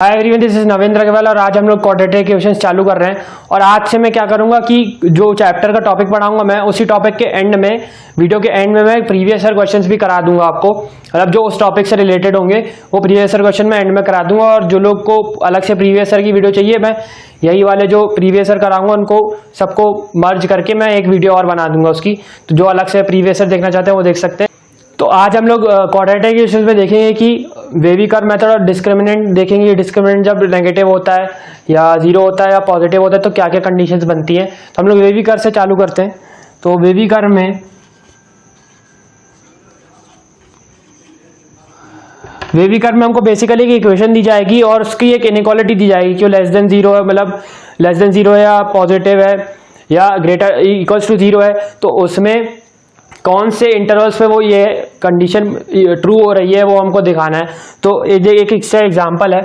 Hi everyone, this is Navendra Agarwal और आज हम लोग क्वाड्रेटिक इक्वेशंस चालू कर रहे हैं। और आज से मैं क्या करूंगा कि जो चैप्टर का टॉपिक पढ़ाऊंगा मैं उसी टॉपिक के एंड में, वीडियो के एंड में मैं प्रीवियस ईयर क्वेश्चंस भी करा दूंगा आपको। मतलब जो उस टॉपिक से रिलेटेड होंगे वो प्रीवियस ईयर क्वेश्चन मैं एंड में करा दूंगा। और जो लोग को अलग से प्रीवियस ईयर की वीडियो चाहिए, मैं यही वाले जो प्रीवियस ईयर कराऊंगा उनको सबको मर्ज करके मैं एक वीडियो और बना दूंगा उसकी। तो जो अलग से प्रीवियस ईयर देखना चाहते हैं वो देख सकते हैं। तो आज हम लोग क्वाड्रेटिक इक्वेशंस में देखेंगे कि वेवी कर्व मेथड और डिस्क्रिमिनेंट देखेंगे। डिस्क्रिमिनेंट जब नेगेटिव होता है या जीरो होता है या पॉजिटिव होता है तो क्या क्या कंडीशंस बनती हैं। तो हम लोग वेवी कर्व से चालू करते हैं। तो वेवी कर्व में हमको बेसिकली एक इक्वेशन दी जाएगी और उसकी एक इनइक्वालिटी दी जाएगी कि लेस देन जीरो है, मतलब लेस देन जीरो है या पॉजिटिव है या ग्रेटर इक्वल्स टू जीरो है। तो उसमें कौन से इंटरवल्स पे वो ये कंडीशन ट्रू हो रही है वो हमको दिखाना है। तो एक इसका एग्जांपल है।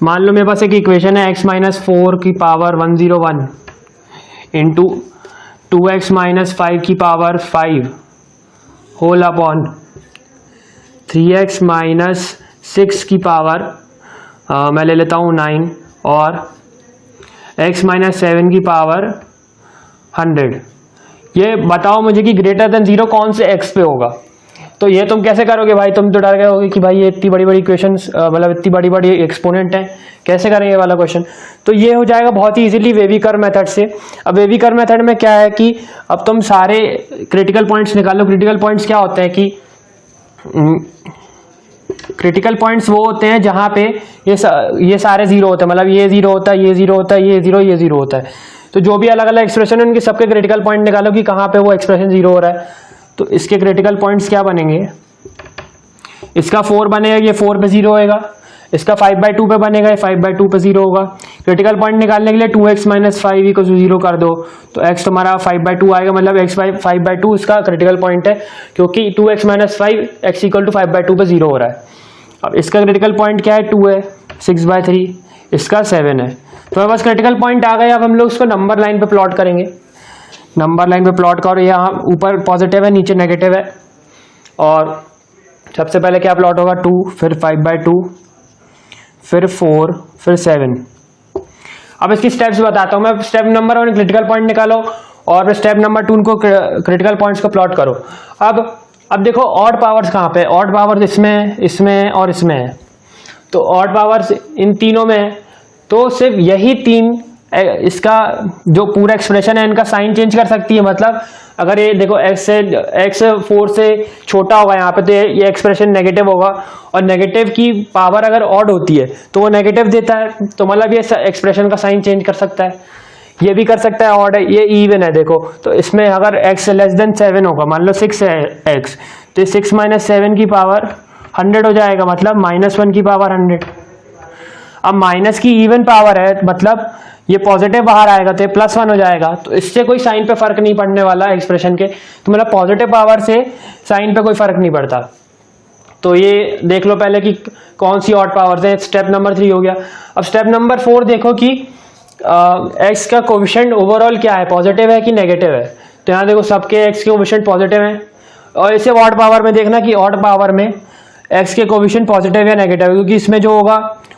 मान लो मेरे पास एक इक्वेशन है x माइनस 4 की पावर 101 इंटू 2x माइनस 5 की power 5 whole upon 3x minus 6 की पावर मैं ले लेता हूँ 9 और x माइनस 7 की पावर 100। ये बताओ मुझे कि ग्रेटर देन जीरो कौन से x पे होगा। तो ये तुम कैसे करोगे भाई? तुम तो डर गए होगे कि भाई ये इतनी बड़ी बड़ी इक्वेशंस, मतलब इतनी बड़ी बड़ी एक्सपोनेंट हैं, कैसे करेंगे ये वाला क्वेश्चन। तो ये हो जाएगा बहुत ही इजीली वेवी कर्व मेथड से। अब वेवी कर्व मेथड में क्या है कि अब तुम सारे क्रिटिकल पॉइंट्स निकालो। क्रिटिकल पॉइंट्स क्या होते हैं कि क्रिटिकल पॉइंट्स वो होते हैं जहां पे ये सारे जीरो होते हैं, मतलब ये जीरो होता है, ये जीरो होता है, ये जीरो होता है। तो जो भी अलग अलग एक्सप्रेशन है उनके सबके क्रिटिकल पॉइंट निकालो कि कहाँ पे वो एक्सप्रेशन जीरो हो रहा है। तो इसके क्रिटिकल पॉइंट्स क्या बनेंगे? इसका 4 बनेगा, ये 4 पे जीरो होएगा। इसका 5/2 पे बनेगा, ये 5/2 पे जीरो होगा। क्रिटिकल पॉइंट निकालने के लिए 2x minus 5 equal to zero कर दो तो x तुम्हारा 5/2 आएगा, मतलब x 5/2 इसका क्रिटिकल पॉइंट है क्योंकि 2x minus 5 x equal to 5/2 पे जीरो हो रहा है। अब इसका क्रिटिकल पॉइंट क्या है? 2 है। 6/3 इसका 7 है। तो हमारे पास क्रिटिकल पॉइंट आ गए। अब हम लोग उसको नंबर लाइन पे प्लॉट करेंगे। नंबर लाइन पे प्लॉट करो। यहाँ ऊपर पॉजिटिव है, नीचे नेगेटिव है। और सबसे पहले क्या प्लॉट होगा? 2, फिर 5/2, फिर 4, फिर 7। अब इसकी स्टेप्स बताता हूँ मैं। स्टेप नंबर 1 क्रिटिकल पॉइंट निकालो और स्टेप नंबर 2 उनको क्रिटिकल पॉइंट्स को प्लॉट करो। अब देखो ऑड पावर्स कहाँ पे? ऑड पावर्स इसमें और इसमें है। तो ऑड पावर्स इन तीनों में है। तो सिर्फ यही तीन इसका जो पूरा एक्सप्रेशन है इनका साइन चेंज कर सकती है। मतलब अगर ये देखो x 4 से छोटा होगा यहाँ पे तो ये एक्सप्रेशन नेगेटिव होगा। और नेगेटिव की पावर अगर ऑड होती है तो वो नेगेटिव देता है। तो मतलब ये एक्सप्रेशन का साइन चेंज कर सकता है। ये भी कर सकता है ऑड है, ये इवन है। देखो तो इसमें अगर x लेस देन 7 होगा, मान लो 6 है x, तो 6 माइनस 7 की पावर 100 हो जाएगा, मतलब -1 की पावर 100। अब माइनस की इवन पावर है, मतलब ये पॉजिटिव बाहर आएगा तो +1 हो जाएगा। तो इससे कोई साइन पे फर्क नहीं पड़ने वाला एक्सप्रेशन के। तो मतलब पॉजिटिव पावर से साइन पे कोई फर्क नहीं पड़ता। तो ये देख लो पहले कि कौन सी ऑड पावर्स है। स्टेप नंबर 3 हो गया। अब स्टेप नंबर 4 देखो कि एक्स का कोएफिशिएंट ओवरऑल क्या है, पॉजिटिव है कि नेगेटिव है। तो यहाँ देखो सबके एक्स के कोएफिशिएंट पॉजिटिव है। और इसे ऑड पावर में देखना कि ऑड पावर में एक्स के कोएफिशिएंट पॉजिटिव या नेगेटिव, क्योंकि इसमें जो होगा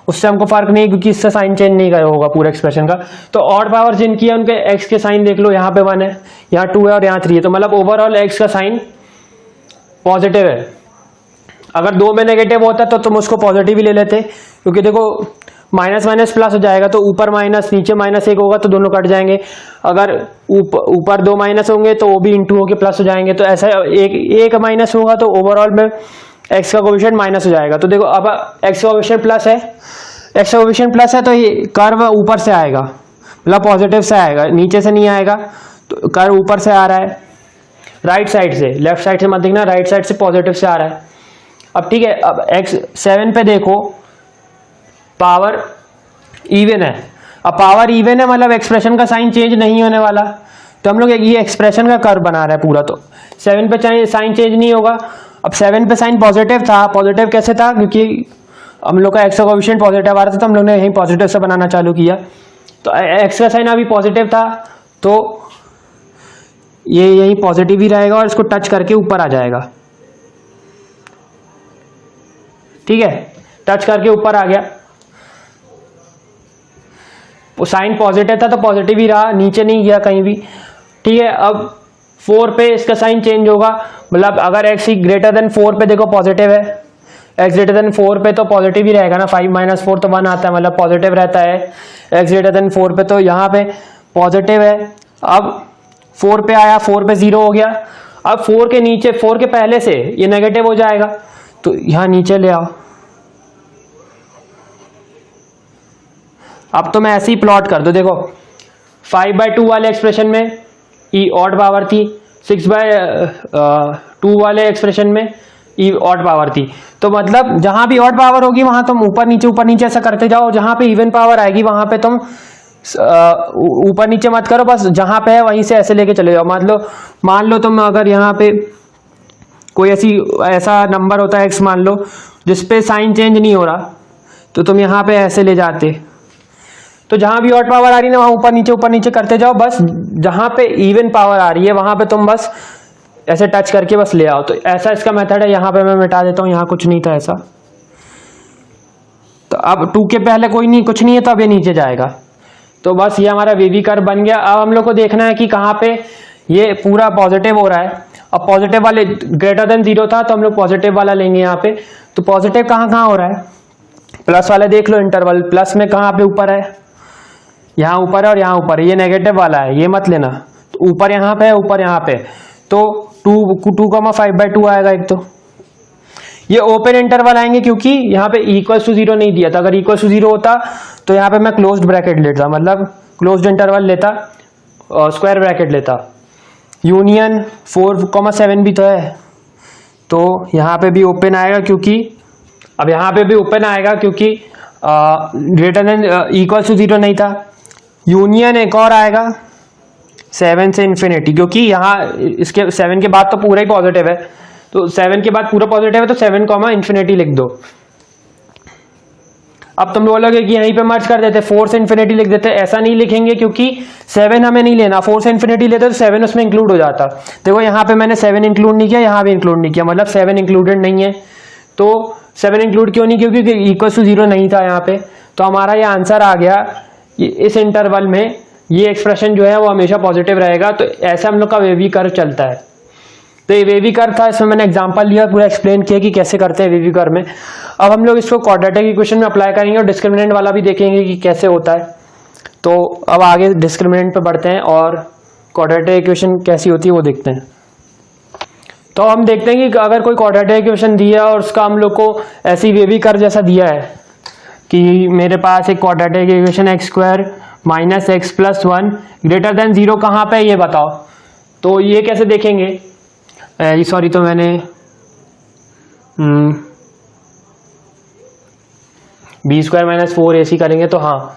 उससे हमको फर्क नहीं, क्योंकि इससे साइन चेंज नहीं करा होगा पूरे एक्सप्रेशन का। तो ऑड पावर जिनकी है उनके एक्स के साइन देख लो। यहाँ पे 1 है, यहाँ 2 है और यहाँ 3 है। तो मतलब ओवरऑल एक्स का साइन पॉजिटिव है। अगर 2 में नेगेटिव होता तो तुम उसको पॉजिटिव ही ले लेते, क्योंकि देखो माइनस माइनस प्लस हो जाएगा। तो ऊपर माइनस नीचे -1 होगा तो दोनों कट जाएंगे। अगर ऊपर 2 माइनस होंगे तो वो भी इंटू होके प्लस हो जाएंगे। तो ऐसा एक माइनस होगा तो ओवरऑल में एक्स का कोएफिशिएंट माइनस हो जाएगा। तो देखो अब एक्स का कोएफिशिएंट प्लस है, एक्स का कोएफिशिएंट प्लस है तो ये कर्व ऊपर से आएगा, मतलब पॉजिटिव से आएगा, नीचे से नहीं आएगा। तो कर्व ऊपर से आ रहा है, राइट साइड से, लेफ्ट साइड से मत देखना, राइट साइड से पॉजिटिव से आ रहा है। अब ठीक है, अब x 7 पे देखो पावर इवन है। अब पावर इवन है मतलब एक्सप्रेशन का साइन चेंज नहीं होने वाला। तो हम लोग ये एक्सप्रेशन का कर्व बना रहे हैं पूरा। तो 7 पे साइन चेंज नहीं होगा। अब 7 पे साइन पॉजिटिव था। पॉजिटिव कैसे था? क्योंकि हम लोग का एक्स का कोएफिशिएंट पॉजिटिव आ रहा था तो हम लोग ने यही पॉजिटिव से बनाना चालू किया। तो एक्स का साइन अभी पॉजिटिव था तो ये यही पॉजिटिव ही रहेगा और इसको टच करके ऊपर आ जाएगा। ठीक है, टच करके ऊपर आ गया। साइन पॉजिटिव था तो पॉजिटिव ही रहा, नीचे नहीं गया कहीं भी, ठीक है। अब 4 पे इसका साइन चेंज होगा, मतलब अगर x ग्रेटर देन 4 पे देखो पॉजिटिव है, x ग्रेटर देन 4 पे तो पॉजिटिव ही रहेगा ना, 5 - 4 तो 1 आता है, मतलब पॉजिटिव रहता है x ग्रेटर देन 4 पे, तो यहाँ पे पॉजिटिव है। अब 4 पे आया, 4 पे 0 हो गया। अब 4 के नीचे, 4 के पहले से ये नेगेटिव हो जाएगा, तो यहाँ नीचे ले आओ। अब तो मैं ऐसे ही प्लॉट कर दो, देखो 5/2 वाले एक्सप्रेशन में ई ऑड पावर थी, 6/2 वाले एक्सप्रेशन में ई ऑड पावर थी, तो मतलब जहां भी ऑड पावर होगी वहां तुम ऊपर नीचे ऐसा करते जाओ, जहां पे इवन पावर आएगी वहां पे तुम ऊपर नीचे मत करो, बस जहां पे है वहीं से ऐसे लेके चले जाओ। मान लो तुम अगर यहाँ पे कोई ऐसा नंबर होता है x मान लो जिसपे साइन चेंज नहीं हो रहा, तो तुम यहाँ पे ऐसे ले जाते, तो जहां भी ऑड पावर आ रही है ना वहां ऊपर नीचे करते जाओ, बस जहां पे इवन पावर आ रही है वहां पे तुम बस ऐसे टच करके बस ले आओ। तो ऐसा इसका मेथड है। यहाँ पे मैं मिटा देता हूँ, यहाँ कुछ नहीं था ऐसा, तो अब 2 के पहले कुछ नहीं है, तो अब ये नीचे जाएगा। तो बस ये हमारा वेवी कर्व बन गया। अब हम लोग को देखना है कि कहाँ पे ये पूरा पॉजिटिव हो रहा है। अब पॉजिटिव वाले ग्रेटर देन 0 था तो हम लोग पॉजिटिव वाला लेंगे यहाँ पे, तो पॉजिटिव कहाँ हो रहा है, प्लस वाले देख लो इंटरवल, प्लस में कहाँ पे ऊपर है, यहाँ ऊपर है और यहाँ ऊपर है, ये नेगेटिव वाला है, ये मत लेना, तो ऊपर यहाँ पे है, ऊपर यहाँ पे, तो 2,5/2 आएगा एक। तो ये ओपन इंटरवल आएंगे क्योंकि यहाँ पे =0 नहीं दिया था, अगर =0 होता तो यहाँ पे मैं क्लोज्ड ब्रैकेट लेता, मतलब क्लोज्ड इंटरवल लेता और स्क्वायर ब्रैकेट लेता। यूनियन 4,7 भी तो है, तो यहाँ पे भी ओपन आएगा क्योंकि अब यहाँ पे भी ओपन आएगा क्योंकि ग्रेटर देन =0 नहीं था। यूनियन एक और आएगा 7 से इन्फिनिटी, क्योंकि यहाँ इसके 7 के बाद तो पूरा ही पॉजिटिव है, तो 7 के बाद पूरा पॉजिटिव है, तो 7, इन्फिनिटी लिख दो। अब तुम बोलोगे कि यहीं पे मर्ज कर देते, 4 से इन्फिनिटी लिख देते, ऐसा नहीं लिखेंगे क्योंकि 7 हमें नहीं लेना, 4 से इन्फिनिटी लेते तो 7 उसमें इंक्लूड हो जाता। देखो यहाँ पे मैंने 7 इंक्लूड नहीं किया, यहाँ भी इंक्लूड नहीं किया, मतलब 7 इंक्लूडेड नहीं है। तो 7 इंक्लूड क्यों नहीं, क्योंकि =0 नहीं था यहाँ पे, तो हमारा ये आंसर आ गया। इस इंटरवल में ये एक्सप्रेशन जो है वो हमेशा पॉजिटिव रहेगा। तो ऐसा हम लोग का वेवी कर्व चलता है। तो ये वेवी कर्व था, इसमें मैंने एग्जांपल लिया, पूरा एक्सप्लेन किया कि कैसे करते हैं वेवी कर्व में। अब हम लोग इसको क्वाड्रेटिक इक्वेशन में अप्लाई करेंगे और डिस्क्रिमिनेंट वाला भी देखेंगे कि कैसे होता है। तो अब आगे डिस्क्रिमिनेंट पे बढ़ते हैं और क्वाड्रेटिक इक्वेशन कैसी होती है वो देखते हैं। तो हम देखते हैं कि अगर कोई क्वाड्रेटिक इक्वेशन दिया और उसका हम लोग को ऐसी वेवी कर्व जैसा दिया है कि मेरे पास एक quadratic equation x² - x + 1 greater than 0 कहाँ पे है ये बताओ। तो ये कैसे देखेंगे, सॉरी, तो मैंने b² - 4ac करेंगे, तो हाँ,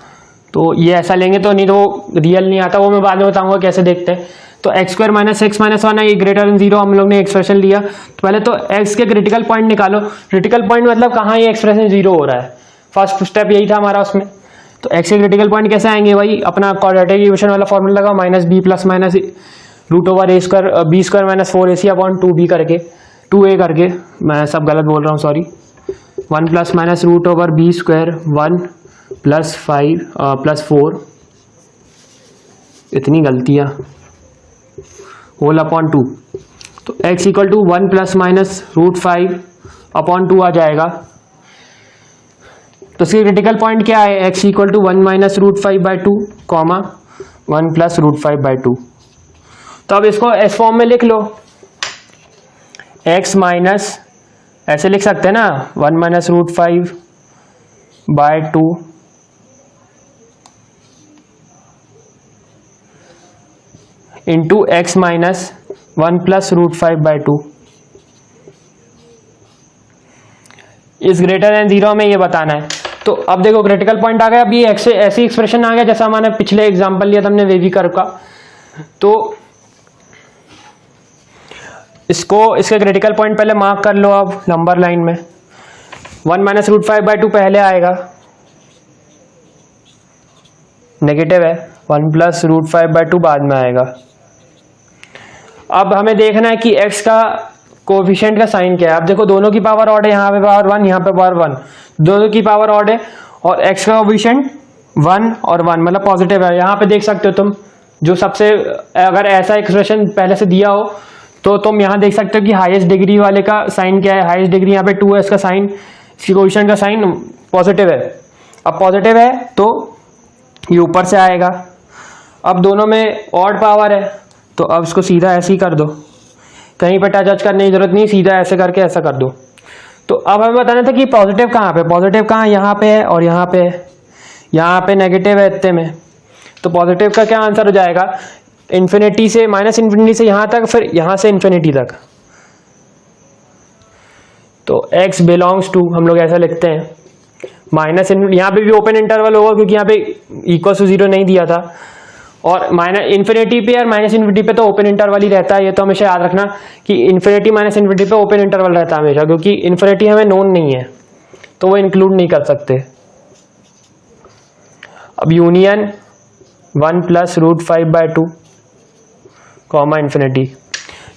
तो ये ऐसा लेंगे, तो नहीं तो रियल नहीं आता, वो मैं बाद में बताऊंगा कैसे देखते हैं। तो x² - x - 1 है, ये ग्रेटर देन 0 हम लोग ने एक्सप्रेशन लिया। तो पहले तो x के क्रिटिकल पॉइंट निकालो। क्रिटिकल पॉइंट मतलब कहाँ ये एक्सप्रेशन 0 हो रहा है, फर्स्ट स्टेप यही था हमारा उसमें। तो x के क्रिटिकल पॉइंट कैसे आएंगे भाई, अपना क्वाड्रेटिक इक्वेशन वाला फॉर्मूला लगाओ, -b ± b² - 4ac/2b करके, 2a करके, मैं सब गलत बोल रहा हूँ सॉरी, 1 ± √b² 1 + 5 + 4, इतनी गलतियाँ, होल अपॉन 2। तो x = 1 ± √5/2 आ जाएगा। तो इसकी क्रिटिकल पॉइंट क्या है, x = 1 - √5/2, 1 + √5/2। तो अब इसको एस फॉर्म में लिख लो, x माइनस, ऐसे लिख सकते हैं ना, 1 - √5/2 इंटू x माइनस 1 + √5/2। इस ग्रेटर देन 0 में ये बताना है। तो अब देखो क्रिटिकल पॉइंट आ गया। अब ये ऐसी एक्सप्रेशन आ गया जैसा हमने पिछले एग्जांपल लिया था हमने वेवी कर्व का। तो इसके क्रिटिकल पॉइंट पहले मार्क कर लो। अब नंबर लाइन में 1 - √5/2 पहले आएगा, नेगेटिव है, 1 + √5/2 बाद में आएगा। अब हमें देखना है कि x का कोएफिशिएंट का साइन क्या है। अब देखो दोनों की पावर ऑड है, यहाँ पे पावर 1, यहाँ पे पावर 1, दोनों की पावर ऑड है और x का कोएफिशिएंट 1 और 1 मतलब पॉजिटिव है। यहाँ पे देख सकते हो तुम, जो सबसे, अगर ऐसा एक्सप्रेशन पहले से दिया हो तो तुम यहाँ देख सकते हो कि हाईएस्ट डिग्री वाले का साइन क्या है, हाईएस्ट डिग्री यहाँ पे 2 है, इसका साइन, इसकी कोएफिशिएंट का साइन पॉजिटिव है। अब पॉजिटिव है तो ये ऊपर से आएगा। अब दोनों में ऑड पावर है तो अब इसको सीधा ऐसे ही कर दो, कहीं पर टच करने की जरूरत नहीं, सीधा ऐसे करके ऐसा कर दो। तो अब हमें बताना था कि पॉजिटिव कहाँ पे, पॉजिटिव कहाँ, यहाँ पे है और यहाँ पे है, यहाँ पे नेगेटिव है इतने में। तो पॉजिटिव का क्या आंसर हो जाएगा, इन्फिनिटी से, माइनस इन्फिनिटी से यहाँ तक, फिर यहाँ से इन्फिनिटी तक। तो x बिलोंग्स टू, हम लोग ऐसा लिखते हैं, माइनस इन्फिनिटी, यहाँ पे भी ओपन इंटरवल होगा क्योंकि यहाँ पे इक्वल टू 0 नहीं दिया था, और माइनस इन्फिनिटी पे और माइनस इन्फिनिटी पे तो ओपन इंटरवल ही रहता है। ये तो हमेशा याद रखना कि इन्फिनिटी माइनस इन्फिनिटी पे ओपन इंटरवल रहता है हमेशा, क्योंकि इन्फिनिटी हमें नोन नहीं है तो वो इंक्लूड नहीं कर सकते। अब union 1 plus √5/2 comma infinity.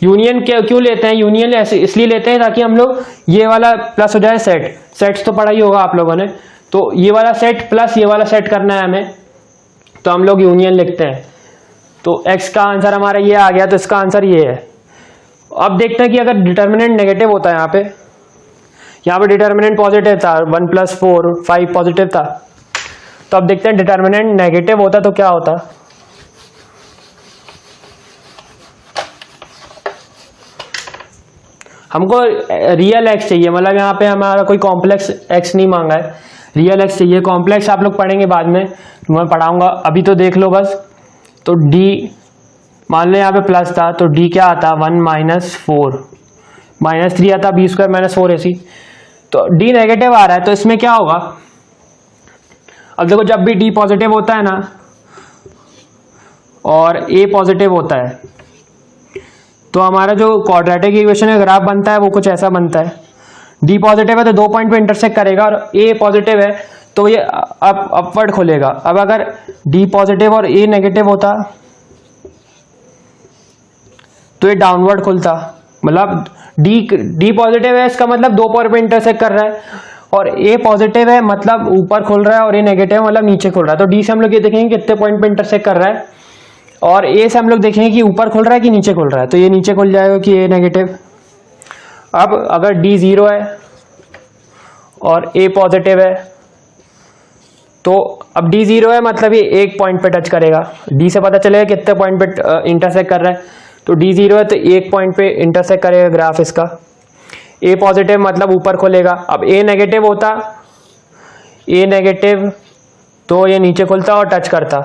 Union क्यों लेते हैं, यूनियन ऐसे इसलिए लेते हैं ताकि हम लोग ये वाला प्लस हो जाए सेट, सेट्स तो पढ़ा ही होगा आप लोगों ने, तो ये वाला सेट प्लस ये वाला सेट करना है हमें, तो हम लोग यूनियन लिखते हैं। तो x का आंसर हमारा ये आ गया, तो इसका आंसर ये है। अब देखते हैं कि अगर डिटर्मिनेंट नेगेटिव होता है, यहाँ पे डिटर्मिनेंट पॉजिटिव था, 1 + 4 5 पॉजिटिव था, तो अब देखते हैं डिटर्मिनेंट नेगेटिव होता तो क्या होता। हमको रियल x चाहिए, मतलब यहाँ पे हमारा कोई कॉम्प्लेक्स x नहीं मांगा है, रियल x चाहिए। कॉम्प्लेक्स आप लोग पढ़ेंगे बाद में, मैं पढ़ाऊंगा, अभी तो देख लो बस। तो d, मान लो यहाँ पे प्लस था तो d क्या आता, 1 - 4 -3 आता, b² - 4 ऐसी। तो d नेगेटिव आ रहा है तो इसमें क्या होगा, अब देखो जब भी d पॉजिटिव होता है ना और a पॉजिटिव होता है तो हमारा जो क्वाड्रेटिक इक्वेशन है ग्राफ बनता है वो कुछ ऐसा बनता है। d पॉजिटिव है तो 2 पॉइंट पे इंटरसेक्ट करेगा, और a पॉजिटिव है तो ये अपवर्ड खुलेगा। अब अगर d पॉजिटिव और a नेगेटिव होता तो ये डाउनवर्ड खुलता, मतलब d पॉजिटिव है इसका मतलब 2 पॉइंट पे इंटरसेक्ट कर रहा है, और a पॉजिटिव है मतलब ऊपर खुल रहा है, और a नेगेटिव है मतलब नीचे खुल रहा है। तो d से हम लोग ये देखेंगे कितने पॉइंट पे इंटरसेक्ट कर रहा है, और a से हम लोग देखेंगे कि ऊपर खुल रहा है कि नीचे खुल रहा है, तो ये नीचे खुल जाएगा कि a नेगेटिव। अब अगर d 0 है और a पॉजिटिव है तो अब d 0 है मतलब ये एक पॉइंट पे टच करेगा, d से पता चलेगा कितने पॉइंट पे इंटरसेक्ट कर रहा है, तो d 0 है तो एक पॉइंट पे इंटरसेक्ट करेगा ग्राफ इसका। a पॉजिटिव मतलब ऊपर खुलेगा। अब a नेगेटिव होता, a नेगेटिव तो ये नीचे खुलता और टच करता,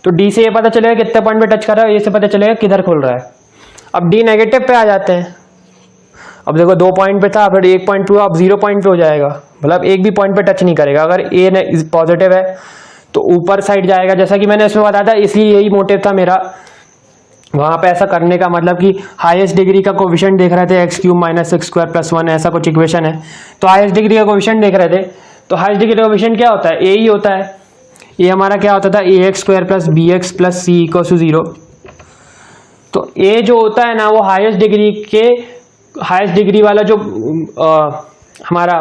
तो d से ये पता चलेगा कितने पॉइंट पे टच कर रहा है, a से पता चलेगा किधर खुल रहा है। अब d नेगेटिव पे आ जाते हैं, अब देखो 2 पॉइंट पे था, फिर 1 पॉइंट पे, अब 0 पॉइंट पे हो जाएगा, मतलब एक भी पॉइंट पे टच नहीं करेगा। अगर a पॉजिटिव है तो ऊपर साइड जाएगा, जैसा कि मैंने इसमें बताया था, इसलिए यही मोटिव था मेरा वहां पे ऐसा करने का, मतलब कि हाईएस्ट डिग्री का कोएफिशिएंट देख रहे थे x³ - x² + 1 ऐसा कुछ इक्वेशन है, तो हाईएस्ट डिग्री का कोएफिशिएंट देख रहे थे, तो हाईएस्ट डिग्री का कोएफिशिएंट क्या होता है, a ही होता है। ये हमारा क्या होता था, ax² + bx + c = 0। तो a जो होता है ना वो हाईएस्ट डिग्री वाला जो हमारा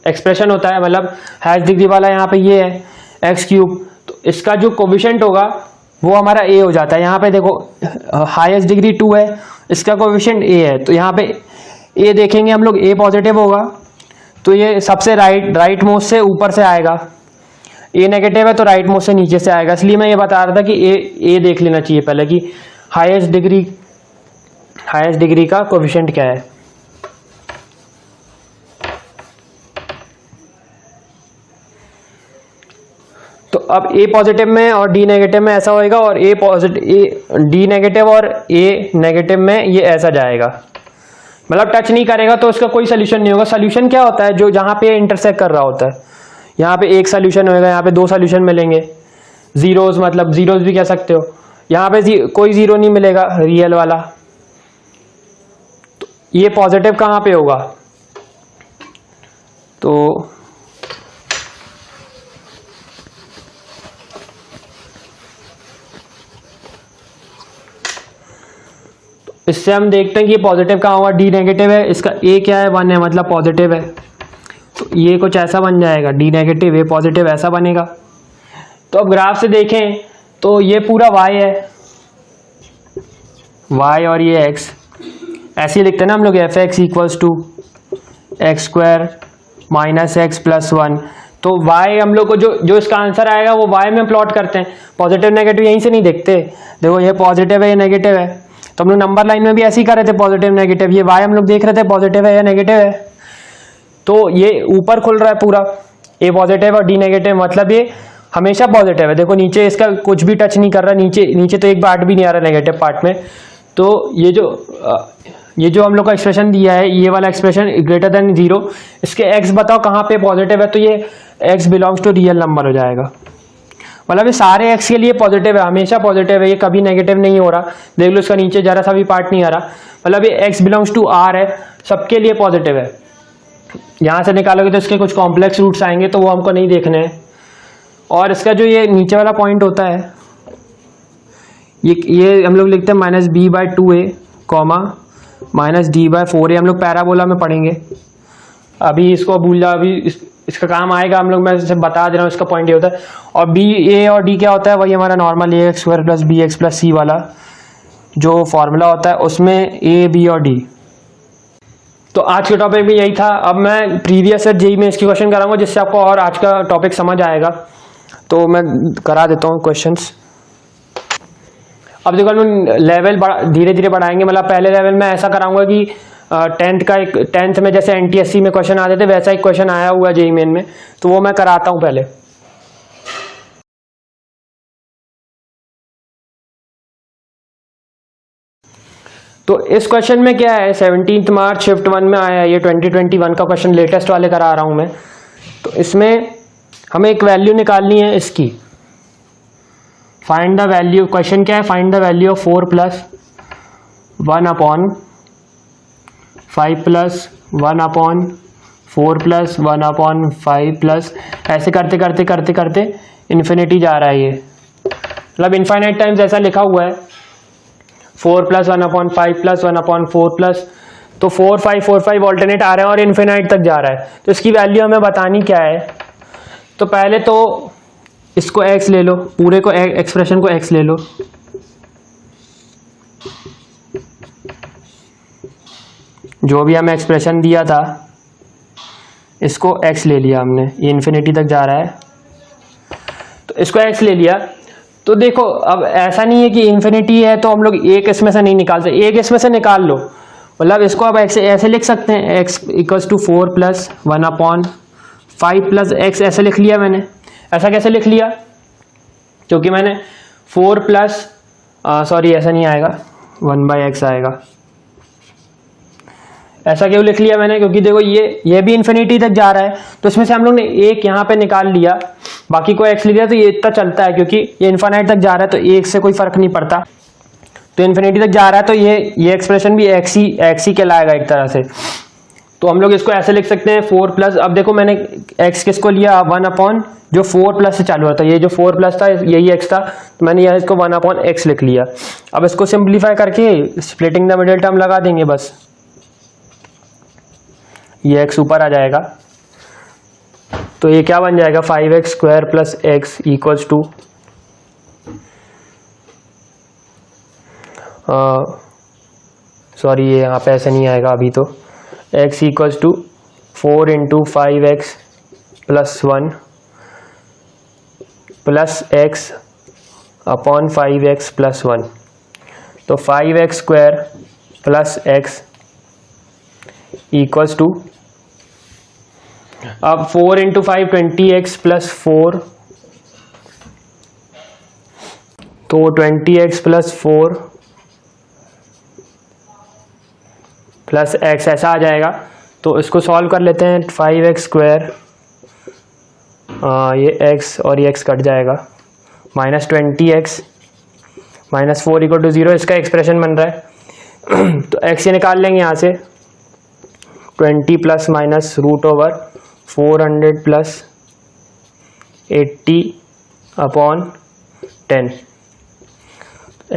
एक्सप्रेशन होता है, मतलब हाईएस्ट डिग्री वाला यहाँ पे ये है x³, तो इसका जो कोएफिशिएंट होगा वो हमारा a हो जाता है। यहाँ पे देखो हाईएस्ट डिग्री 2 है, इसका कोएफिशिएंट a है, तो यहाँ पे a देखेंगे हम लोग, a पॉजिटिव होगा तो ये सबसे राइट मोस्ट से ऊपर से आएगा, a नेगेटिव है तो राइट मोस्ट से नीचे से आएगा। इसलिए मैं ये बता रहा था कि a देख लेना चाहिए पहले कि हाईएस्ट डिग्री का कोएफिशिएंट क्या है। तो अब a पॉजिटिव में और d नेगेटिव में ऐसा होएगा, और d नेगेटिव और a नेगेटिव में ये ऐसा जाएगा, मतलब टच नहीं करेगा तो उसका कोई सोल्यूशन नहीं होगा। सोल्यूशन क्या होता है, जो जहां पे इंटरसेक्ट कर रहा होता है, यहाँ पे एक सोल्यूशन होएगा, यहाँ पे 2 सोल्यूशन मिलेंगे, जीरोस मतलब जीरोस भी कह सकते हो, यहाँ पे कोई जीरो नहीं मिलेगा रियल वाला। तो ये पॉजिटिव कहाँ पे होगा, तो इससे हम देखते हैं कि पॉजिटिव कहाँ होगा, d नेगेटिव है, इसका a क्या है, 1 है मतलब पॉजिटिव है, तो ये कुछ ऐसा बन जाएगा, d नेगेटिव a पॉजिटिव ऐसा बनेगा। तो अब ग्राफ से देखें तो ये पूरा y है, y और ये x, ऐसे ही लिखते हैं ना हम लोग, f x equals to x square minus x plus one. तो y हम लोग को जो इसका आंसर आएगा वो y में प्लॉट करते हैं। पॉजिटिव नेगेटिव यहीं से नहीं देखते, देखो ये पॉजिटिव है ये नेगेटिव है, तो हम लोग नंबर लाइन में भी ऐसे ही कर रहे थे पॉजिटिव नेगेटिव, ये y हम लोग देख रहे थे पॉजिटिव है या नेगेटिव है, तो ये ऊपर खुल रहा है पूरा, a पॉजिटिव और d नेगेटिव, मतलब ये हमेशा पॉजिटिव है। देखो नीचे इसका कुछ भी टच नहीं कर रहा, नीचे तो एक पार्ट भी नहीं आ रहा नेगेटिव पार्ट में। तो ये जो हम लोग का एक्सप्रेशन दिया है, ये वाला एक्सप्रेशन ग्रेटर देन 0, इसके x बताओ कहाँ पे पॉजिटिव है, तो ये x belongs to real number हो जाएगा। मतलब ये सारे x के लिए पॉजिटिव है, हमेशा पॉजिटिव है, ये कभी नेगेटिव नहीं हो रहा। देख लो इसका नीचे जरा सा भी पार्ट नहीं आ रहा, मतलब ये x बिलोंग्स टू r है, सबके लिए पॉजिटिव है। यहाँ से निकालोगे तो इसके कुछ कॉम्प्लेक्स रूट्स आएंगे, तो वो हमको नहीं देखने हैं। और इसका जो ये नीचे वाला पॉइंट होता है, ये हम लोग लिखते हैं minus b by 2a comma minus d by 4a, हम लोग पैराबोला में पढ़ेंगे, अभी इसको भूल जाओ, अभी इसका काम आएगा हम लोग, मैं इसे बता दे रहा हूँ। इसका पॉइंट ये होता है, और बी ए और डी क्या होता है, वही हमारा normal a x square plus b x plus c वाला जो फॉर्मूला होता है, उसमें ए बी और डी। तो आज के टॉपिक में यही था। अब मैं प्रीवियस ईयर जेईई में इसकी क्वेश्चन कराऊंगा, जिससे आपको और आज का टॉपिक समझ आएगा। तो मैं करा देता हूँ क्वेश्चंस। अब देखो हम लेवल धीरे धीरे बढ़ाएंगे, मतलब पहले लेवल में ऐसा कराऊंगा कि टेंथ में जैसे एनटीएससी में क्वेश्चन आते थे, वैसा एक क्वेश्चन आया हुआ है जेईई मेन में, तो वो मैं कराता हूँ पहले। तो इस क्वेश्चन में क्या है, 17 मार्च शिफ्ट 1 में आया है, ये 2021 का क्वेश्चन लेटेस्ट वाले करा रहा हूं मैं। तो इसमें हमें एक वैल्यू निकालनी है इसकी, फाइंड द वैल्यू, क्वेश्चन क्या है, find the value of 4 plus 1 upon 5 plus 1 upon 4 plus 1 upon 5 plus, ऐसे करते करते करते करते इन्फिनिटी जा रहा है ये, मतलब इनफाइनाइट टाइम्स ऐसा लिखा हुआ है, 4 plus 1 upon 5 plus 1 upon 4 plus, तो 4 5 ऑल्टरनेट आ रहे हैं और इन्फिनाइट तक जा रहा है। तो इसकी वैल्यू हमें बतानी क्या है, तो पहले तो इसको x ले लो, पूरे को एक्सप्रेशन को x ले लो, जो भी हमें एक्सप्रेशन दिया था इसको x ले लिया हमने, ये इन्फिनिटी तक जा रहा है, तो इसको x ले लिया। तो देखो अब ऐसा नहीं है कि इन्फिनिटी है तो हम लोग एक इसमें से नहीं निकाल सकते, एक इसमें से निकाल लो, मतलब इसको अब ऐसे लिख सकते हैं, x equals to 4 plus 1 upon 5 plus x, ऐसे लिख लिया मैंने। ऐसा कैसे लिख लिया, क्योंकि मैंने 4 प्लस सॉरी ऐसा नहीं आएगा, 1/x आएगा। ऐसा क्यों लिख लिया मैंने, क्योंकि देखो ये भी इन्फिनिटी तक जा रहा है, तो इसमें से हम लोग ने एक यहाँ पे निकाल लिया, बाकी को x लिख दिया, तो ये इतना चलता है, क्योंकि ये इन्फिनिटी तक जा रहा है तो एक से कोई फर्क नहीं पड़ता, तो इन्फिनिटी तक जा रहा है, तो ये एक्सप्रेशन भी x ही कहलाएगा एक तरह से। तो हम लोग इसको ऐसे लिख सकते हैं 4 प्लस, अब देखो मैंने x किसको लिया, 1 अपॉन जो 4 प्लस से चालू होता है, ये जो 4 प्लस था यही x था, तो मैंने यह इसको 1 अपॉन x लिख लिया। अब इसको सिंप्लीफाई करके स्प्लिटिंग द मिडिल टर्म लगा देंगे बस, ये x ऊपर आ जाएगा, तो ये क्या बन जाएगा, 5x square plus x equals to sorry ये यहाँ पे ऐसे नहीं आएगा अभी, तो x equals to 4 into 5x plus 1 plus x upon 5x plus 1, तो 5x square plus x equals to, अब 4 इंटू 5 20x प्लस 4, तो 20x प्लस 4 प्लस x ऐसा आ जाएगा। तो इसको सॉल्व कर लेते हैं, 5x स्क्वायर, ये x और ये x कट जाएगा, minus 20x minus 4 equal to 0, इसका एक्सप्रेशन बन रहा है। तो x ये निकाल लेंगे यहाँ से, 20 plus minus root over 400 plus 80 upon 10,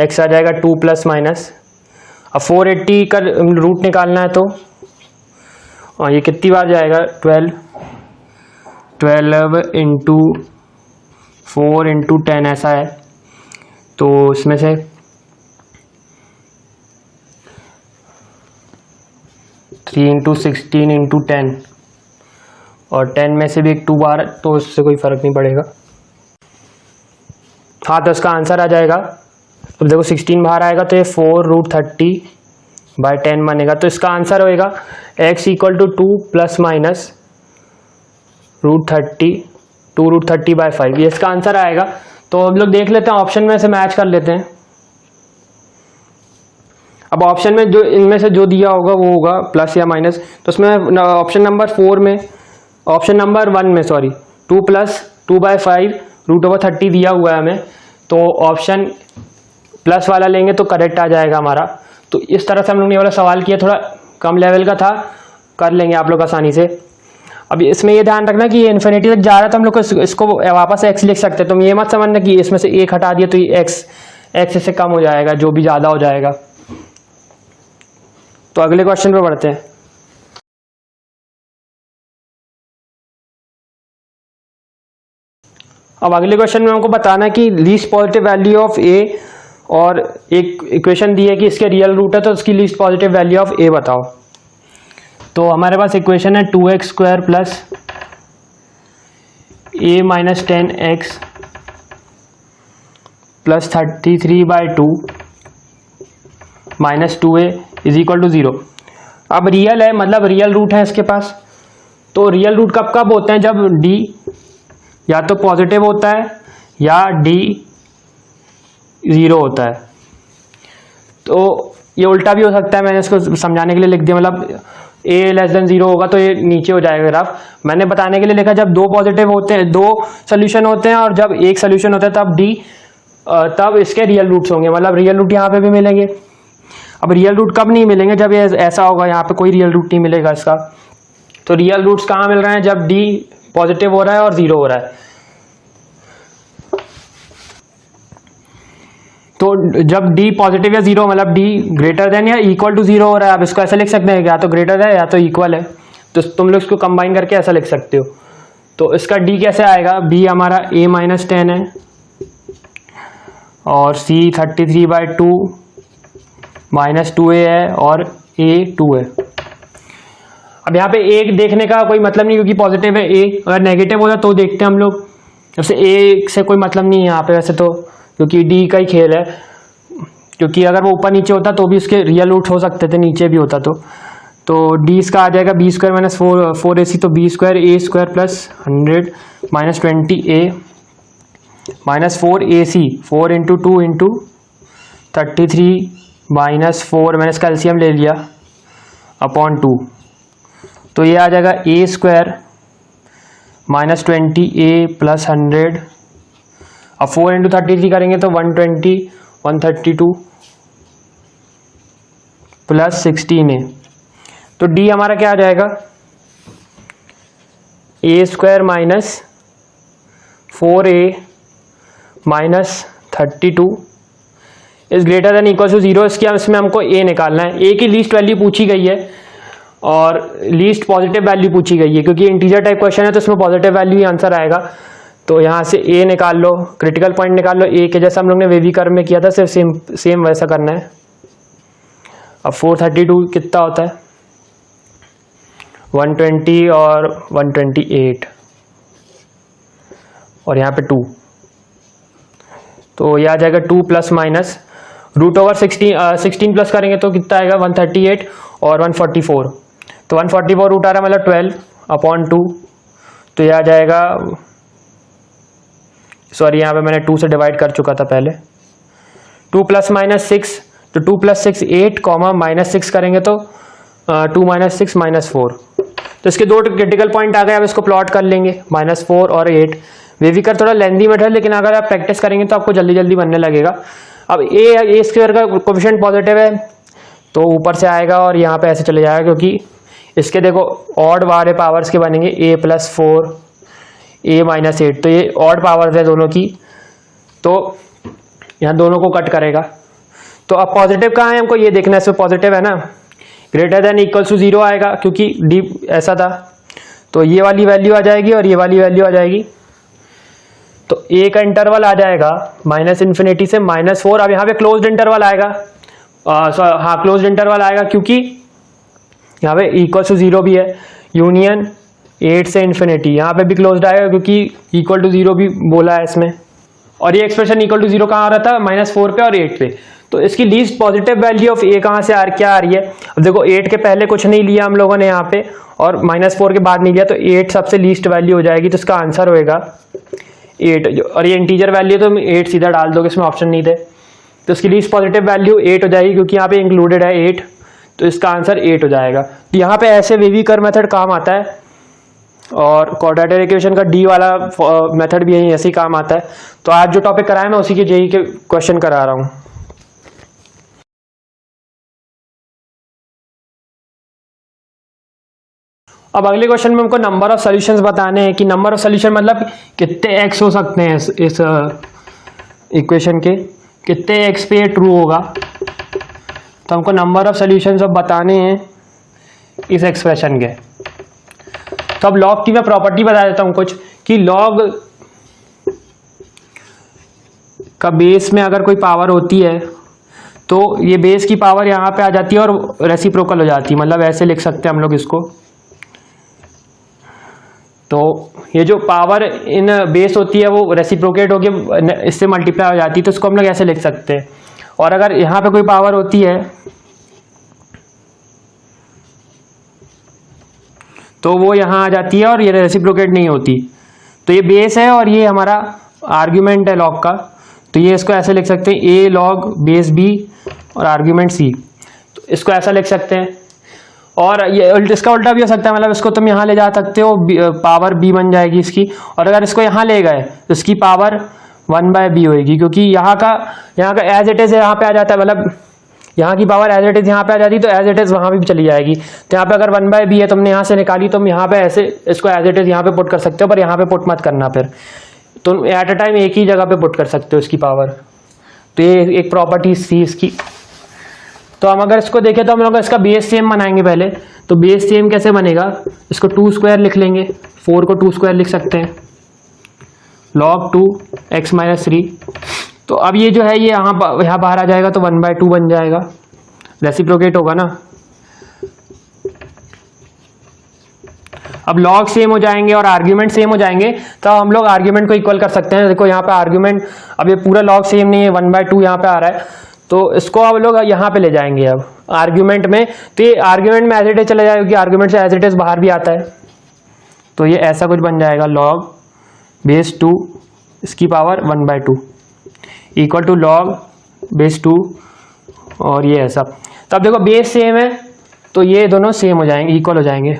x आ जाएगा 2 प्लस माइनस, अब 480 का रूट निकालना है, तो ये कितनी बार जाएगा, 12 इंटू 4 इंटू 10 ऐसा है, तो इसमें से 3 इंटू 16 इंटू 10 और 10 में से भी एक 2 बार, तो इससे कोई फ़र्क नहीं पड़ेगा। हाँ, तो इसका आंसर आ जाएगा, तो देखो 16 बाहर आएगा तो ये 4√30/10 बनेगा। तो इसका आंसर होएगा x equal to 2 plus minus √30 2√30/5, ये इसका आंसर आएगा। तो हम लोग देख लेते हैं, ऑप्शन में से मैच कर लेते हैं। अब ऑप्शन में जो इनमें से जो दिया होगा वो होगा प्लस या माइनस, तो उसमें ऑप्शन नंबर 4 में, ऑप्शन नंबर 1 में सॉरी 2 प्लस 2/5√30 दिया हुआ है हमें, तो ऑप्शन प्लस वाला लेंगे तो करेक्ट आ जाएगा हमारा। तो इस तरह से हम लोग ने ये वाला सवाल किया, थोड़ा कम लेवल का था, कर लेंगे आप लोग आसानी से। अब इसमें ये ध्यान रखना कि ये इन्फिनिटी तक जा रहा है तो हम लोग इसको वापस x लिख सकते हैं। तो ये मत समझना कि इसमें से एक हटा दिया तो ये x से कम हो जाएगा, जो भी ज़्यादा हो जाएगा। तो अगले क्वेश्चन पे बढ़ते हैं। अब अगले क्वेश्चन में हमको बताना है कि least positive value of a, और एक इक्वेशन दी है कि इसके रियल रूट है, तो इसकी least positive value of a बताओ। तो हमारे पास इक्वेशन है 2x² plus a minus 10x plus 33/2 minus 2a is equal to 0। अब रियल है, मतलब रियल रूट है इसके पास। तो रियल रूट कब कब होते हैं? जब d या तो पॉजिटिव होता है या d 0 होता है। तो ये उल्टा भी हो सकता है, मैंने इसको समझाने के लिए लिख दिया, मतलब a लेस देन 0 होगा तो ये नीचे हो जाएगा ग्राफ। मैंने बताने के लिए लिखा जब दो पॉजिटिव होते हैं, दो सोल्यूशन होते हैं, और जब एक सोल्यूशन होता है तब इसके रियल रूट्स होंगे, मतलब रियल रूट यहाँ पे भी मिलेंगे। अब रियल रूट कब नहीं मिलेंगे? जब ये ऐसा होगा, यहाँ पे कोई रियल रूट नहीं मिलेगा इसका। तो रियल रूट्स कहाँ मिल रहे हैं? जब d पॉजिटिव हो रहा है और 0 हो रहा है। तो जब d पॉजिटिव या 0, मतलब d ग्रेटर देन या इक्वल टू 0 हो रहा है, आप इसको ऐसा लिख सकते हैं, या तो ग्रेटर है या तो इक्वल है, तो तुम लोग इसको कंबाइन करके ऐसा लिख सकते हो। तो इसका d कैसे आएगा? b हमारा a माइनस 10 है और c 33/2 माइनस 2a है और a 2 है। अब यहाँ पे एक देखने का कोई मतलब नहीं, क्योंकि पॉजिटिव है a, अगर नेगेटिव होता तो देखते हैं हम लोग। जैसे a से कोई मतलब नहीं है यहाँ पे वैसे तो, क्योंकि d का ही खेल है, क्योंकि अगर वो ऊपर नीचे होता तो भी उसके रियल रूट हो सकते थे, नीचे भी होता तो d इसका आ जाएगा b² माइनस 4ac, तो b² plus 100 minus 20a minus 4ac, 4 into 2 into 33 minus 4, मैंने इसका एलसीएम ले लिया, अपॉन 2, तो ये आ जाएगा a² माइनस 20a प्लस 100। अब 4 इंटू 33 करेंगे तो 120 132 प्लस 16a, तो d हमारा क्या आ जाएगा? a² minus 4a minus 32 is greater than equal to 0। इसमें हमको a निकालना है। a की लीस्ट वैल्यू पूछी गई है और लीस्ट पॉजिटिव वैल्यू पूछी गई है, क्योंकि इंटीजर टाइप क्वेश्चन है तो इसमें पॉजिटिव वैल्यू ही आंसर आएगा। तो यहाँ से a निकाल लो, क्रिटिकल पॉइंट निकाल लो a के, जैसा हम लोग ने वेवी कर्व में किया था, सिर्फ सेम वैसा करना है। अब 432 कितना होता है? 120 और 128 और यहाँ पे 2, तो यह आ जाएगा 2 प्लस माइनस √16 प्लस करेंगे तो कितना आएगा? 138 और 144, तो 144 रूट आ रहा है, मतलब 12/2, तो यह आ जाएगा, सॉरी यहाँ पे मैंने 2 से डिवाइड कर चुका था पहले। 2 प्लस माइनस 6, तो 2 प्लस 6 8, कॉमा माइनस 6 करेंगे तो 2 माइनस 6 माइनस 4, तो इसके दो क्रिटिकल पॉइंट आ गए। अब इसको प्लॉट कर लेंगे, -4 और 8। वेवी कर थोड़ा लेंदी मेथड, लेकिन अगर आप प्रैक्टिस करेंगे तो आपको जल्दी जल्दी बनने लगेगा। अब a² का कोफिशिएंट पॉजिटिव है तो ऊपर से आएगा और यहाँ पे ऐसे चले जाएगा, क्योंकि इसके देखो ऑड वाले पावर्स के बनेंगे, a + 4 a - 8, तो ये ऑड पावर्स है दोनों की, तो यहाँ दोनों को कट करेगा। तो अब पॉजिटिव कहाँ है हमको ये देखना है, इसमें पॉजिटिव है ना, ग्रेटर देन इक्वल टू 0 आएगा, क्योंकि d ऐसा था, तो ये वाली वैल्यू आ जाएगी और ये वाली वैल्यू आ जाएगी। तो ए का इंटरवल आ जाएगा -∞ से -4। अब यहाँ पे क्लोज्ड इंटरवल आएगा, हाँ क्लोज्ड इंटरवल आएगा क्योंकि यहाँ पे इक्वल टू 0 भी है, यूनियन 8 से इन्फिनिटी, यहाँ पे भी क्लोज्ड आएगा क्योंकि इक्वल टू 0 भी बोला है इसमें। और ये एक्सप्रेशन इक्वल टू 0 कहाँ आ रहा था, -4 पे और 8 पे। तो इसकी लीस्ट पॉजिटिव वैल्यू ऑफ ए कहाँ से क्या आ रही है, अब देखो 8 के पहले कुछ नहीं लिया हम लोगों ने यहाँ पे, और -4 के बाद नहीं लिया, तो 8 सबसे लीस्ट वैल्यू हो जाएगी। तो इसका आंसर होएगा 8, और ये इंटीजर वैल्यू तो 8 सीधा डाल दोगे, इसमें ऑप्शन नहीं थे। तो इसकी लीस्ट पॉजिटिव वैल्यू 8 हो जाएगी क्योंकि यहाँ पे इंक्लूडेड है 8, तो इसका आंसर 8 हो जाएगा। तो यहाँ पे ऐसे वेवी कर्व मेथड काम आता है, और क्वाड्रेटिक इक्वेशन का डी वाला मेथड भी यही ऐसे ही काम आता है। तो आज जो टॉपिक कराया मैं उसी के जेई के क्वेश्चन करा रहा हूँ। अब अगले क्वेश्चन में हमको नंबर ऑफ सॉल्यूशंस बताने हैं कि नंबर ऑफ सॉल्यूशन मतलब कितने एक्स हो सकते हैं इस इक्वेशन के, कितने एक्स पे ट्रू होगा। तो हमको नंबर ऑफ सॉल्यूशंस अब बताने हैं इस एक्सप्रेशन के। तो अब लॉग की मैं प्रॉपर्टी बता देता हूं कुछ, कि लॉग का बेस में अगर कोई पावर होती है तो ये बेस की पावर यहाँ पे आ जाती है और रेसिप्रोकल हो जाती है, मतलब ऐसे लिख सकते हैं हम लोग इसको। तो ये जो पावर इन बेस होती है वो रेसिप्रोकेट होकर इससे मल्टीप्लाई हो जाती है, तो इसको हम लोग ऐसे लिख सकते हैं। और अगर यहाँ पे कोई पावर होती है तो वो यहाँ आ जाती है और ये रेसिप्रोकेट नहीं होती। तो ये बेस है और ये हमारा आर्ग्यूमेंट है लॉग का, तो ये इसको ऐसे लिख सकते हैं a log बेस b और आर्ग्यूमेंट c। तो इसको ऐसा लिख सकते हैं। और ये इसका उल्टा भी हो सकता है, मतलब इसको तुम यहाँ ले जा सकते हो, पावर b बन जाएगी इसकी, और अगर इसको यहाँ ले गए तो इसकी पावर 1/b होगी, क्योंकि यहाँ का एज इट इज यहाँ पे आ जाता है, मतलब यहाँ की पावर एज इट इज यहाँ पे आ जाती, तो एज इट इज वहाँ भी चली जाएगी। तो यहाँ पे अगर 1/b है, तुमने यहाँ से निकाली, तुम यहाँ पे ऐसे इसको एज इट इज यहाँ पे पुट कर सकते हो, पर यहाँ पे पुट मत करना, फिर तुम एट अ टाइम एक ही जगह पे पुट कर सकते हो इसकी पावर। तो ये एक प्रॉपर्टी थी इसकी। तो हम अगर इसको देखें तो हम लोग इसका बेस सेम बनाएंगे पहले। तो बेस सेम कैसे बनेगा, इसको 2 स्क्वायर लिख लेंगे, 4 को 2 स्क्वायर लिख सकते हैं, log 2 x - 3। तो अब ये जो है ये यहाँ बाहर आ जाएगा, तो 1/2 बन जाएगा, रेसिप्रोकेट होगा ना। अब लॉग सेम हो जाएंगे और आर्ग्यूमेंट सेम हो जाएंगे, तो हम लोग आर्ग्यूमेंट को इक्वल कर सकते हैं। देखो यहाँ पे आर्ग्यूमेंट, अब ये पूरा लॉग सेम नहीं है, 1/2 यहाँ पे आ रहा है, तो इसको अब लोग यहाँ पे ले जाएंगे अब आर्ग्यूमेंट में। तो ये आर्ग्यूमेंट में एज इट इज चले जाएगा, क्योंकि आर्ग्यूमेंट से एज इट इज बाहर भी आता है। तो ये ऐसा कुछ बन जाएगा, लॉग बेस 2 इसकी power 1/2 equal to log base 2, और ये ऐसा। तो अब देखो बेस सेम है तो ये दोनों सेम हो जाएंगे, इक्वल हो जाएंगे।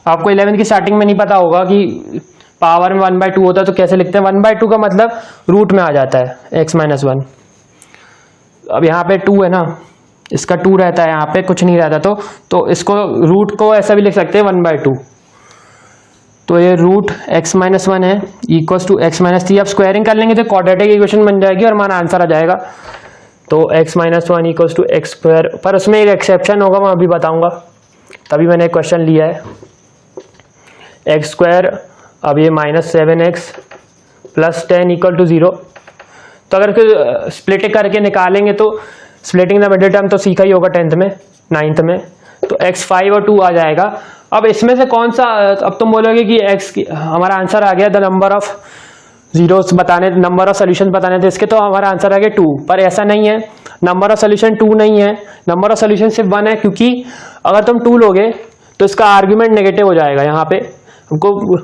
आपको 11th की स्टार्टिंग में नहीं पता होगा कि पावर में 1/2 होता है तो कैसे लिखते हैं। 1/2 का मतलब रूट में आ जाता है x - 1। अब यहाँ पे 2 है ना, इसका 2 रहता है, यहाँ पे कुछ नहीं रहता, तो इसको रूट को ऐसा भी लिख सकते हैं 1/2। तो ये रूट x - 1 है इक्वल्स टू x - 3। अब स्क्वायरिंग कर लेंगे तो क्वाड्रेटिक इक्वेशन बन जाएगी और हमारा आंसर आ जाएगा। तो x - 1 equals to x square. पर उसमें एक एक्सेप्शन होगा, मैं अभी बताऊंगा, तभी मैंने एक क्वेश्चन लिया है। x स्क्वायर, अब ये -7x + 10 इक्वल टू 0। तो अगर स्प्लिट करके निकालेंगे तो स्प्लिटिंग द मिडिल टर्म तो सीखा ही होगा 10th में 9th में। तो x 5 और 2 आ जाएगा। अब इसमें से कौन सा, अब तुम बोलोगे कि x की हमारा आंसर आ गया, द नंबर ऑफ जीरोस बताने, नंबर ऑफ सोल्यूशन बताने थे इसके, तो हमारा आंसर आ गया 2। पर ऐसा नहीं है, नंबर ऑफ सोल्यूशन 2 नहीं है, नंबर ऑफ सोल्यूशन सिर्फ 1 है, क्योंकि अगर तुम 2 लोगे तो इसका आर्ग्यूमेंट नेगेटिव हो जाएगा। यहाँ पे हमको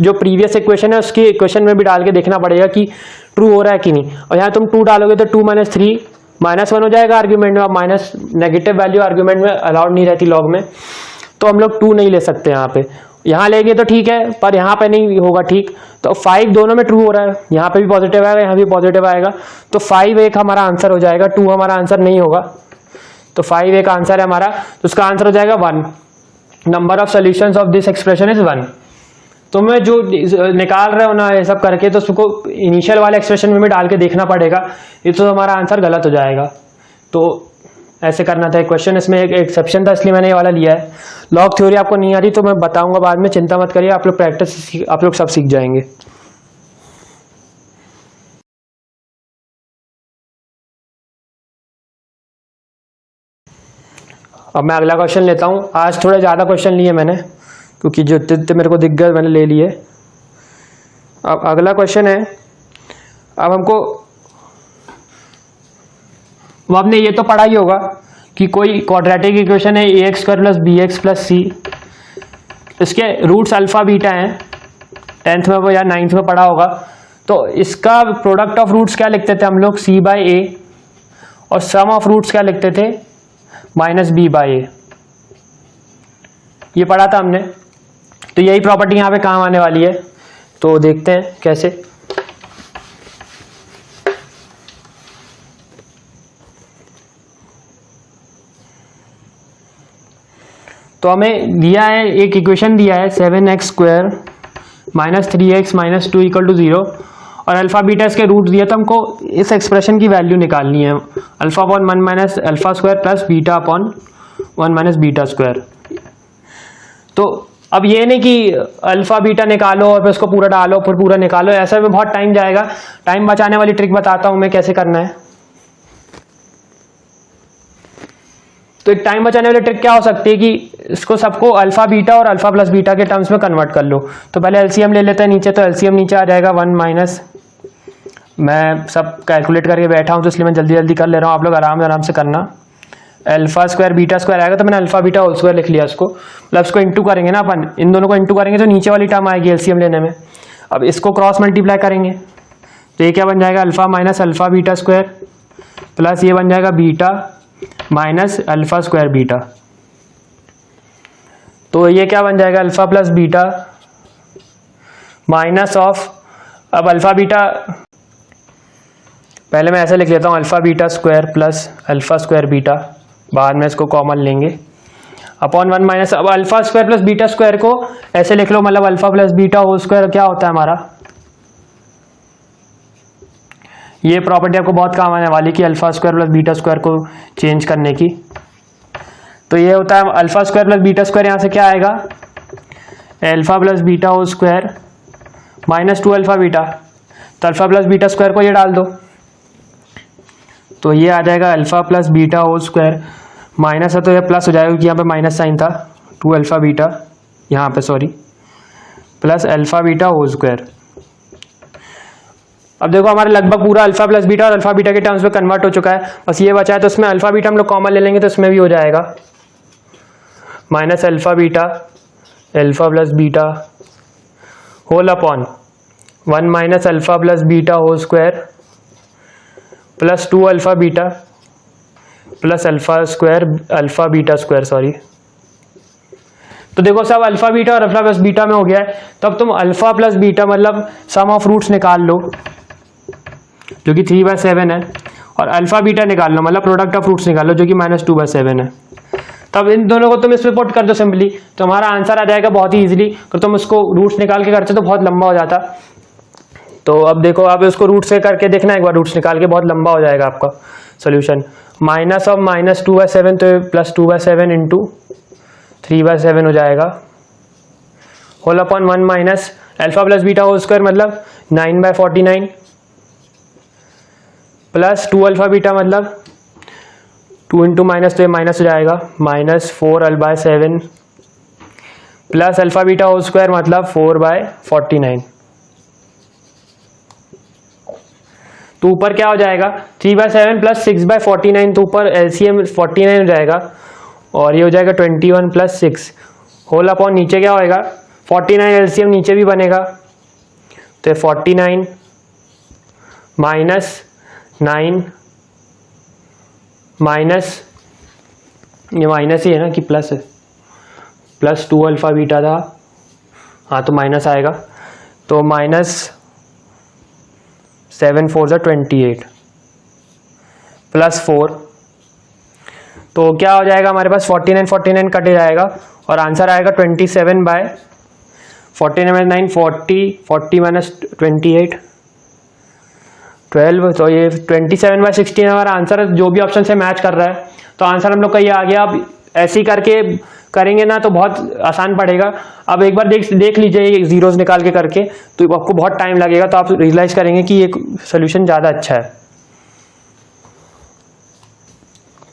जो प्रीवियस इक्वेशन है उसकी इक्वेशन में भी डाल के देखना पड़ेगा कि ट्रू हो रहा है कि नहीं। और यहाँ तुम 2 डालोगे तो 2 - 3 -1 हो जाएगा आर्ग्यूमेंट में। अब माइनस नेगेटिव वैल्यू आर्ग्यूमेंट में अलाउड नहीं रहती लॉग में, तो हम लोग 2 नहीं ले सकते यहाँ पे। यहाँ लेंगे तो ठीक है, पर यहाँ पे नहीं होगा, ठीक। तो 5 दोनों में ट्रू हो रहा है, यहाँ पे भी पॉजिटिव आएगा, यहाँ भी पॉजिटिव आएगा, तो 5 एक हमारा आंसर हो जाएगा, 2 हमारा आंसर नहीं होगा। तो 5 एक आंसर है हमारा, तो उसका आंसर हो जाएगा 1। Number of solutions of this expression is 1। तो मैं जो निकाल रहे हो ना ये सब करके, तो उसको इनिशियल वाले एक्सप्रेशन में भी डाल के देखना पड़ेगा, ये तो हमारा आंसर गलत हो जाएगा। तो ऐसे करना था क्वेश्चन, इसमें एक एक्सेप्शन था इसलिए मैंने ये वाला लिया है। लॉग थ्योरी आपको नहीं आ रही तो मैं बताऊंगा बाद में, चिंता मत करिए, आप लोग प्रैक्टिस आप लोग सब सीख जाएंगे। अब मैं अगला क्वेश्चन लेता हूँ। आज थोड़े ज़्यादा क्वेश्चन लिए मैंने क्योंकि जो जितने मेरे को दिख गए मैंने ले लिए। अब अगला क्वेश्चन है, अब हमको, अब आपने ये तो पढ़ा ही होगा कि कोई क्वाड्रेटिक इक्वेशन है ax square plus b x plus c, इसके रूट्स अल्फा बीटा हैं, 10th में वो या 9th में पढ़ा होगा। तो इसका प्रोडक्ट ऑफ रूट्स क्या लिखते थे हम लोग, c बाई ए, और सम ऑफ रूट्स क्या लिखते थे, माइनस बी बाई ए। ये पढ़ा था हमने। तो यही प्रॉपर्टी यहाँ पे काम आने वाली है, तो देखते हैं कैसे। तो हमें दिया है, एक इक्वेशन दिया है 7x square minus 3x minus 2 equal to 0, और अल्फा बीटा इसके रूट दिया, तो हमको इस एक्सप्रेशन की वैल्यू निकालनी है, alpha upon 1 minus alpha square plus beta upon 1 minus beta square. तो अब ये नहीं कि अल्फा बीटा निकालो और फिर उसको पूरा डालो फिर पूरा निकालो, ऐसा में बहुत टाइम जाएगा। टाइम बचाने वाली ट्रिक बताता हूं मैं कैसे करना है। तो एक टाइम बचाने वाली ट्रिक क्या हो सकती है कि इसको सबको अल्फा बीटा और अल्फा प्लस बीटा के टर्म्स में कन्वर्ट कर लो। तो पहले एलसीएम ले लेते हैं नीचे, तो एलसीएम नीचे आ जाएगा 1 माइनस, मैं सब कैलकुलेट करके बैठा हूं तो इसलिए मैं जल्दी जल्दी कर ले रहा हूं, आप लोग आराम से करना। अल्फा स्क्वायर बीटा स्क्वायर आएगा, तो मैंने अल्फा बीटा होल स्क्वायर लिख लिया इसको, प्लस को इंटू करेंगे ना अपन, इन दोनों को इंटू करेंगे तो नीचे वाली टर्म आएगी एलसीएम लेने में। अब इसको क्रॉस मल्टीप्लाई करेंगे तो ये क्या बन जाएगा, alpha minus alpha beta square plus ये बन जाएगा beta minus alpha square beta. तो ये क्या बन जाएगा, alpha plus beta minus of, अब अल्फा बीटा पहले मैं ऐसे लिख लेता हूँ, alpha beta square plus alpha square beta, बाद में इसको कॉमन लेंगे, अपॉन 1 माइनस, अब alpha square plus beta square को ऐसे लिख लो, मतलब alpha plus beta whole square क्या होता है हमारा। ये प्रॉपर्टी आपको बहुत काम आने वाली कि alpha square plus beta square को चेंज करने की। तो ये होता है alpha square plus beta square, यहाँ से क्या आएगा, alpha plus beta whole square minus 2 alpha beta, तो अल्फा प्लस बीटा स्क्वायर को ये डाल दो, तो ये आ जाएगा alpha plus beta whole square, minus है तो ये प्लस हो जाएगा क्योंकि यहाँ पे माइनस साइन था, 2 अल्फा बीटा यहाँ पे sorry, plus alpha beta whole square. अब देखो हमारा लगभग पूरा अल्फा प्लस बीटा और अल्फा बीटा के टर्म्स में कन्वर्ट हो चुका है, बस ये बचा है, तो इसमें अल्फा बीटा हम लोग कॉमन ले लेंगे तो इसमें भी हो जाएगा minus alpha beta alpha plus beta whole upon 1 minus alpha plus beta whole square plus 2 alpha beta plus alpha square alpha beta square sorry. तो देखो सब अल्फा बीटा और अल्फा प्लस बीटा में हो गया है। तो अब तुम अल्फा प्लस बीटा मतलब सम ऑफ रूट्स निकाल लो जो कि 3/7 है, और अल्फा बीटा निकाल लो मतलब प्रोडक्ट ऑफ रूट्स निकाल लो जो कि -2/7 है। तब इन दोनों को तुम इसमें पुट कर दो सिंपली, तो हमारा आंसर आ जाएगा बहुत ही इजीली। अगर तुम उसको रूट्स निकाल के करते तो बहुत लंबा हो जाता। तो अब देखो आप इसको रूट से करके देखना एक बार, रूट्स निकाल के, बहुत लंबा हो जाएगा आपका सोल्यूशन। माइनस ऑफ -2/7 तो +2/7 इंटू 3/7 हो जाएगा, whole upon 1 minus alpha plus beta whole square मतलब 9/49 प्लस 2 अल्फा बीटा मतलब 2 इंटू माइनस तो ये माइनस हो जाएगा -4/7 plus alpha beta whole square मतलब 4/49। तो ऊपर क्या हो जाएगा 3/7 प्लस 6/49, तो ऊपर एलसीएम 49 हो जाएगा और ये हो जाएगा 21 प्लस 6 होल अपॉन नीचे क्या होएगा 49 एलसीएम नीचे भी बनेगा, तो 49 माइनस 9 माइनस ये माइनस ही है ना कि प्लस है, प्लस 2 अल्फा बीटा था, हाँ तो माइनस आएगा, तो -7 4 28 प्लस 4, तो क्या हो जाएगा हमारे पास 49 कट जाएगा और आंसर आएगा 27/49 -9 40 माइनस 28 12, तो ये 27/16 हमारा आंसर है। जो भी ऑप्शन से मैच कर रहा है तो आंसर हम लोग का ये आ गया। अब ऐसे ही करके करेंगे ना तो बहुत आसान पड़ेगा। अब एक बार देख लीजिए ये जीरोस निकाल के करके, तो आपको बहुत टाइम लगेगा, तो आप रियलाइज करेंगे कि ये सोल्यूशन ज़्यादा अच्छा है।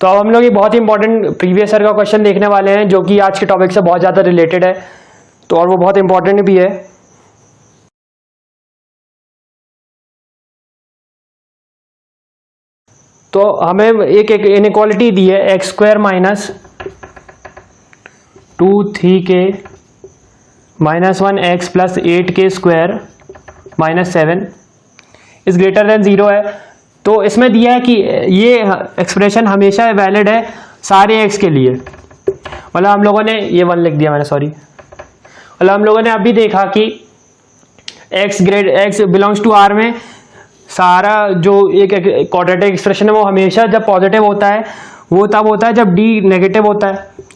तो अब हम लोग एक बहुत ही इंपॉर्टेंट प्रीवियस ईयर का क्वेश्चन देखने वाले हैं, जो कि आज के टॉपिक से बहुत ज़्यादा रिलेटेड है, तो और वो बहुत इंपॉर्टेंट भी है। तो हमें एक इनइक्वालिटी दी है x square minus 2 3k minus 1 x plus 8k square minus 7 is greater then 0 है। तो इसमें दिया है कि ये एक्सप्रेशन हमेशा वैलिड है सारे एक्स के लिए। मतलब हम लोगों ने ये 1 लिख दिया मैंने, सॉरी। मतलब हम लोगों ने अभी देखा कि एक्स बिलोंग्स टू आर में सारा जो एक क्वाड्रेटिक एक्सप्रेशन है वो हमेशा जब पॉजिटिव होता है वो तब होता है जब डी नेगेटिव होता है।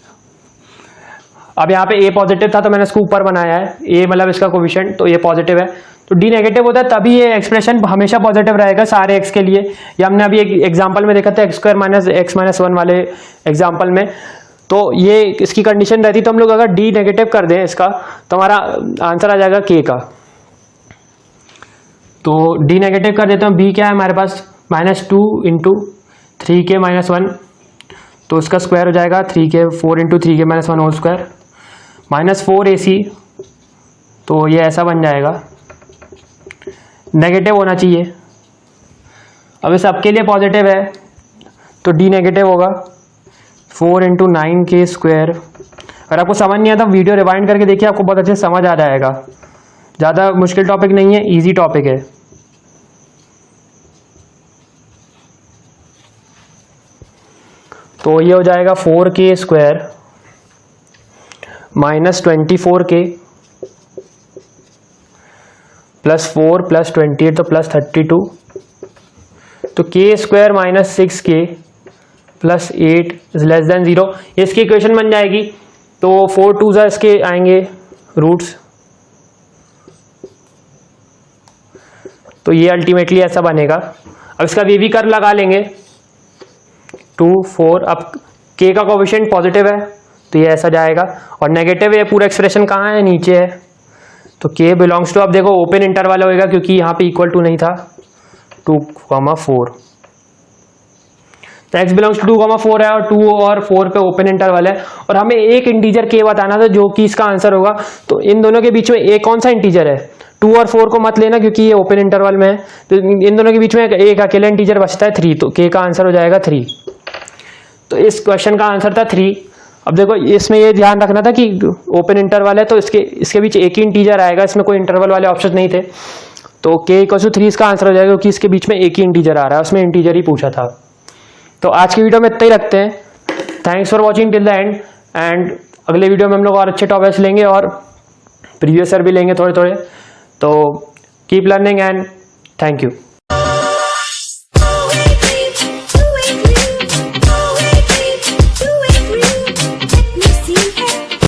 अब यहाँ पे ए पॉजिटिव था तो मैंने इसको ऊपर बनाया है, ए मतलब इसका कोफिशिएंट, तो ये पॉजिटिव है, तो डी नेगेटिव होता है तभी ये एक्सप्रेशन हमेशा पॉजिटिव रहेगा सारे एक्स के लिए। ये हमने अभी एक एग्जांपल में देखा था x square minus x minus 1 वाले एग्जांपल में। तो ये इसकी कंडीशन रहती, तो हम लोग अगर डी नेगेटिव कर दें इसका तो हमारा आंसर आ जाएगा के का। तो डी नेगेटिव कर देते हैं, बी क्या है हमारे पास -2 इंटू 3k माइनस 1, तो उसका स्क्वायर हो जाएगा 3k 4 into 3k minus 1 whole square -4ac, तो ये ऐसा बन जाएगा, नेगेटिव होना चाहिए। अब ये सबके लिए पॉजिटिव है तो डी नेगेटिव होगा 4 इंटू 9k स्क्वायर। अगर आपको समझ नहीं आता वीडियो रिवाइंड करके देखिए, आपको बहुत अच्छे से समझ आ जाएगा। ज़्यादा मुश्किल टॉपिक नहीं है, इजी टॉपिक है। तो ये हो जाएगा 4k square minus 24k plus 4 plus 28 तो प्लस 32, तो k square minus 6k plus 8 is less than 0। इसकी इक्वेशन बन जाएगी। तो 4 2 इसके आएंगे रूट्स, तो ये अल्टीमेटली ऐसा बनेगा। अब इसका वी कर्व लगा लेंगे 2 4। अब k का कोफिशिएंट पॉजिटिव है तो ये ऐसा जाएगा, और नेगेटिव है पूरा एक्सप्रेशन कहाँ है, नीचे है, तो k बिलोंग्स टू, अब देखो ओपन इंटरवल होएगा क्योंकि यहाँ पे इक्वल टू नहीं था, 2,4। तो x बिलोंग्स टू 2,4 है और 2 और 4 पे ओपन इंटरवल है, और हमें एक इंटीजर k बताना था जो कि इसका आंसर होगा। तो इन दोनों के बीच में एक कौन सा इंटीजर है, 2 और 4 को मत लेना क्योंकि ये ओपन इंटरवल में है, तो इन दोनों के बीच में एक अकेला इंटीजर बचता है 3, तो k का आंसर हो जाएगा 3। तो इस क्वेश्चन का आंसर था 3। अब देखो इसमें ये ध्यान रखना था कि ओपन इंटरवल है तो इसके बीच एक ही इंटीजर आएगा, इसमें कोई इंटरवल वाले ऑप्शन नहीं थे, तो k = 3 इसका आंसर हो जाएगा क्योंकि इसके बीच में एक ही इंटीजर आ रहा है, उसमें इंटीजर ही पूछा था। तो आज की वीडियो में इतना ही रखते हैं। Thanks for watching till the end अगले वीडियो में हम लोग और अच्छे टॉपिक्स लेंगे और प्रीवियस ईयर भी लेंगे थोड़े थोड़े। तो keep learning and thank you.